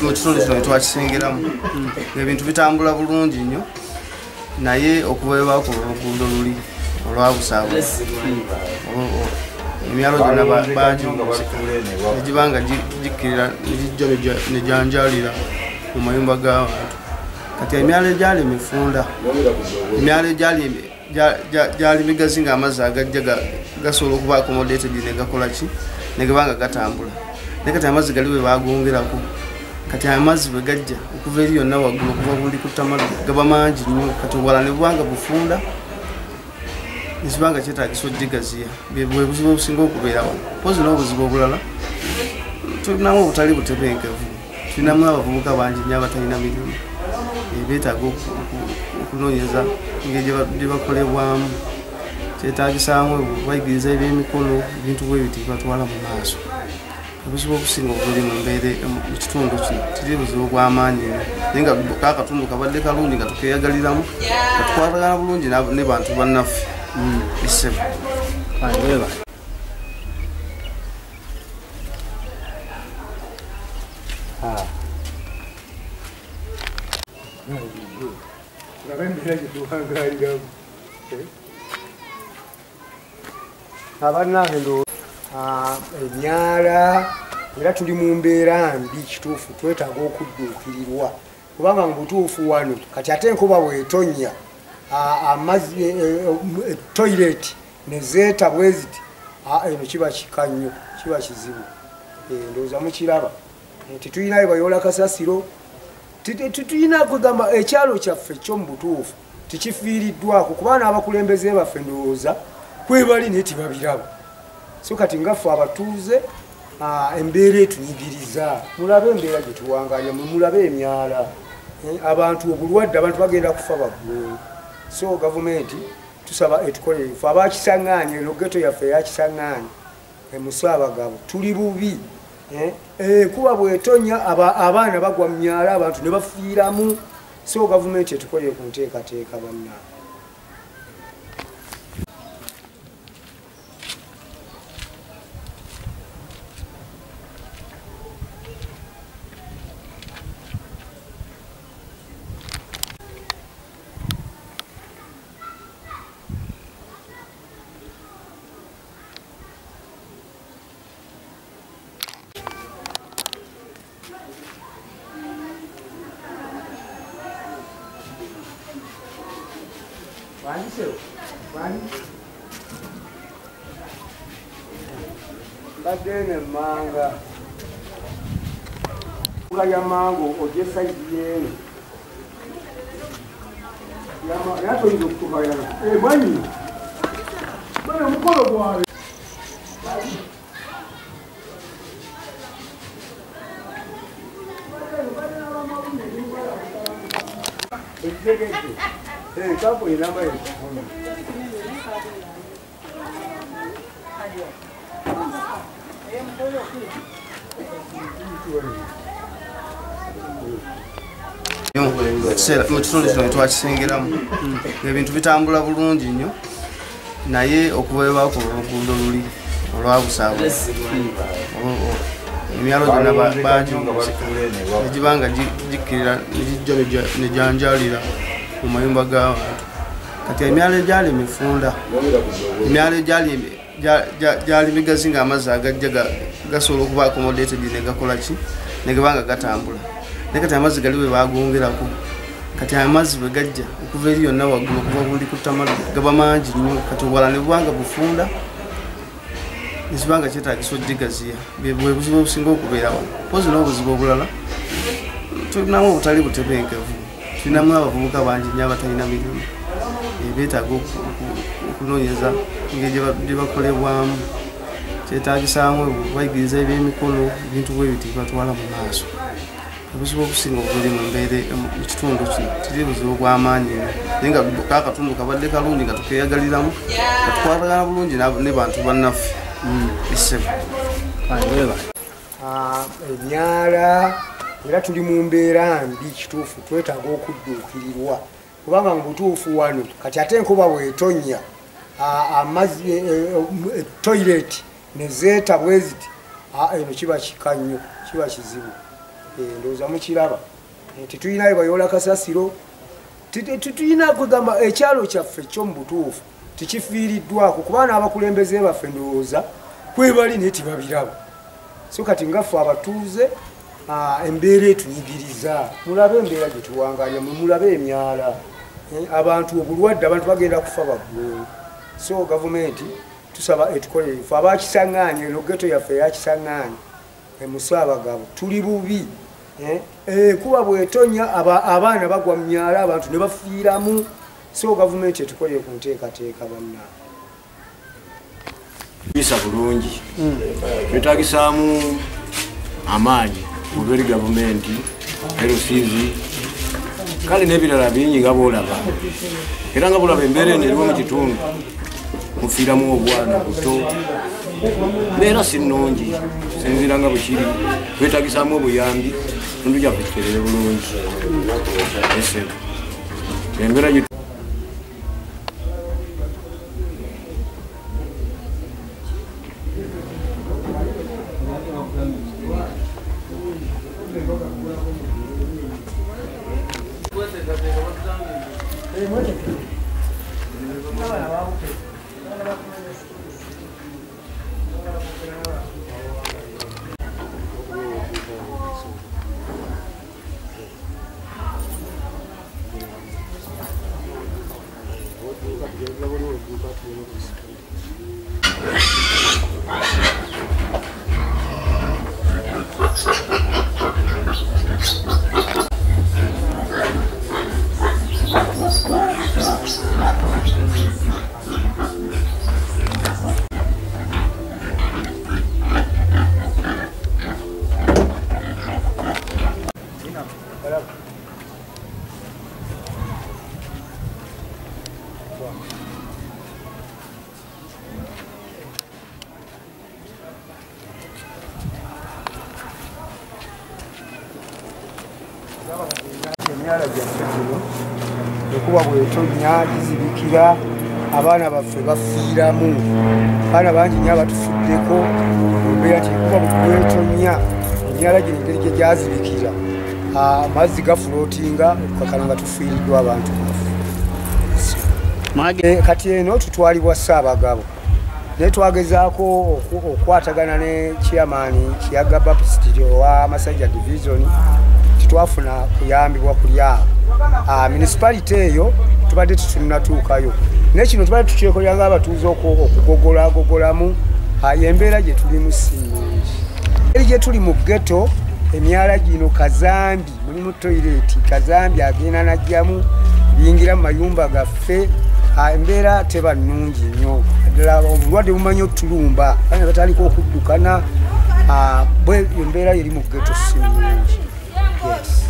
mu kitundu kino twakisengeramu ebintu bitambula bulungi nnyo naye okubeebwa ku oluguudo luli olwabusaabuzi emyalo gyonna bagiwuza negibanga gikkirira negijja nejanjalira mu mayumba g'abantu kati emyalo egyali emifunda emyalo gyali migazi ng'amazzi agajja gasobola okuba accommodated negakola ki negabanga gatambula naye kati amazzi gali bwe bagongerako kati amazzi bwe gajja okuva eri yonna waggulu okuva buli kutamala gaba mangi nnyo kati obwala ne bubanga bufunda nekibanga kyetagisa ogigaziya bwe buzibu obusinga okubeera wano pozi n'obuzibu obulala tulinamu obutali butebenkevu tulinamu abavubuka bangi nnyo abatalina mirimu beetaaga okunoonyeza engeri gye bakolebwamu kyetagisaamu bayigiriza ebyemikono ebintu bwe biti batwala mu maaso obuzibu obusinga obuli mu mbeera mu kitundu kino tiri buzibu bw'amaanyi naye nga kaakatundu kabadde kalungi nga tukeyagaliramu nga tukwatagana bulungi ne bantu bannaffe isebo abannange emyala era tuli mu mbeera mbi kituufu twetaaga okudduukirirwa kubanga mu butuufu wano kati ate enkuba bw'etonnya amazzi toilet nezeeta bwe ziti eno kiba kika nnyo kiba kizibu ndowooza mukiraba titulinayo bayoola kasasiro titulina kugamba ekyalo kyaffe kyo mu butuufu tikifiiriddwako kuba n'abakulembeze baffe ndowooza kwebali naye tibabiraba so kati ngaffe abatuuze embeera etunyigiriza mulabe embeera gye tuwanganya mulabe emyala abantu obulwadde abantu bagenda kufa baggulu so gavumenti tusaba etukolere fe abakisaŋŋaanya eno geto yaffe eyakisaŋŋaanya emusaabagabo tuli bubi kuba bwetonya abaana bagwa mu myala abantu ne bafiiramu so gavumenti etukolere ku nteekateeka bannange badene manga ya mango oje saizi yenu yato hizo kubayana mwanyi bwana mkono bwana kapo inamba hiyo mu kitundu kino twakisengeramu ebintu bitambula bulungi nnyo naye okubeebwa ku oluguudo luli olwabusaabuzi emyalo gyonna bagiwuza negibanga gikkirira negijja nejanjalira mu mayumba g'abantu kati emyalo egyali emifunda emyalo gyali migazi ng'amazzi agajja gasobola okuba accommodated negakola ki negabanga gatambula naye kati amazzi gali bwe bagongerako kati amazzi bwe gajja okuva eri yonna waggulu okuva buli kutamala gaba mangi nnyo kati obwala ne bubanga bufunda nekibanga kyetagisa ogigaziya bwe buzibu obusinga okubeera wano pozi n'obuzibu obulala tulinamu obutali butebenkevu tulinamu abavubuka bangi nnyo abatalina mirimu beetaaga okunoonyeza engeri gye bakolebwamu kyetagisaamu bayigiriza ebyemikono ebintu bwe biti batwala mu maaso obuzibu obusinga obuli mu mbeera mu kitundu kino tiri buzibu bw'amaanyi naye nga kaakatundu kabadde kalungi nga tukeyagaliramu nga tukwatagana bulungi ne bantu bannaffe isebo emyala era tuli mu mbeera mbi kituufu twetaaga okudduukirirwa kubanga mu butuufu wano kati ate enkuba bw'etonnya amazzi toilet nezeeta bweziti eno kiba kikanyo kiba kizibu ndowooza mukiraba tetulinayo bayola kasasiro tetulina kugamba ekyalo kyaffe ekyomu butuufu tekifiiriddwako kubanga abakulembeze baffe ndowooza kwebali naye tibabiraba so kati ngaffe abatuuze embeera etunyigiriza mulabe embeera gye tuwanganya mulabe emyala abantu obulwadde abantu bagenda kufa baggulu so gavumenti tusaba etukolere ife abakisaŋŋaanye eno geto yaffe eyakisaŋŋaanye emusaabagabo tuli bubi kuba bwetonya abaana bagwa mu myala abantu ne bafiiramu so gavumenti etukolere ku nteekateeka bannaa bisa bulungi twetagisaamu amaanyi olw'eri gavumenti erusizi kale n'ebirala bingi nga boolaba era nga boolaba embeera eno eriwo mu kitundu mufiiramu obwana buto mbeera si nnungi sinzira nga bwekiri twetagisaamu obuyambi tundu gyaffe kiterere bulungi esebo embeera emyala gyaffe gino ekuba bwetonya gizibikira abaana baffe bafiiramu abaana bangi nnyo abatufuddeko embeera tekuba bwetonya emyala gino engeri gye gyazibikira amazzi gafulootinga okukakana nga tufiiriddwa abantu baffe kati eno tutwalibwa Ssaabagabo naye twagezaako okukwatagana ne chairman Kiyaga Baptist owa Masajja division twafuna kuyambibwa kulyawo municipality eyo tubadde tutunatuukayo naye kino tubadde tukyekolera ng'abatuuze okugogolagogolamu embeera gye tulimu si nnungi eri gye tuli mu ghetto emyala gino kazambi mulimu toilet kazambi agenda najjamu biyingira mu mayumba gaffe embeera teba nnungi nnyo ddala obulwadde bumanyi otulumba bana bataliko okuddukana bwe embeera eri mu ghetto si nnungi. Yes.